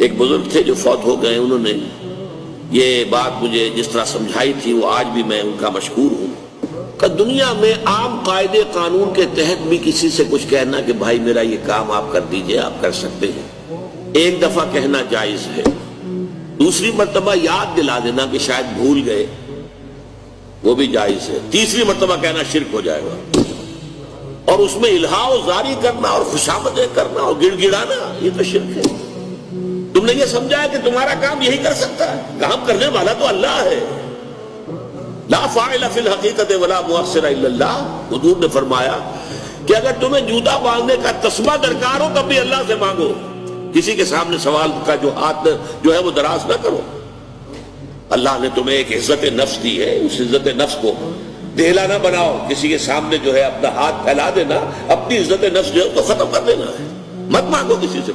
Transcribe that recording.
एक बुजुर्ग थे जो फौत हो गए, उन्होंने ये बात मुझे जिस तरह समझाई थी वो आज भी मैं उनका मशहूर हूँ कि दुनिया में आम कायदे कानून के तहत भी किसी से कुछ कहना कि भाई मेरा ये काम आप कर दीजिए, आप कर सकते हैं, एक दफा कहना जायज है। दूसरी मर्तबा याद दिला देना कि शायद भूल गए, वो भी जायज है। तीसरी मर्तबा कहना शिर्क हो जाएगा। और उसमें इल्हाओ जारी करना और खुशामदें करना और गिड़गिड़ाना, ये तो शिर्क है। तुमने ये समझा है कि तुम्हारा काम यही कर सकता है, काम करने वाला तो अल्लाह है। ला फाइला फिल हकीकत वला मुअस्सिरा इल्लल्लाह। हुजूर ने फरमाया कि अगर तुम्हें जूता बांधने का तस्मा दरकार हो तब भी अल्लाह से मांगो, किसी के सामने सवाल का जो हाथ जो है वो दराज ना करो। अल्लाह ने तुम्हें एक इज्जत नफ्स दी है, उस इज्जत नफ्स को देला ना बनाओ, किसी के सामने जो है अपना हाथ फैला देना, अपनी इज्जत नफ्स जो है तो खत्म कर देना है। मत मांगो किसी से।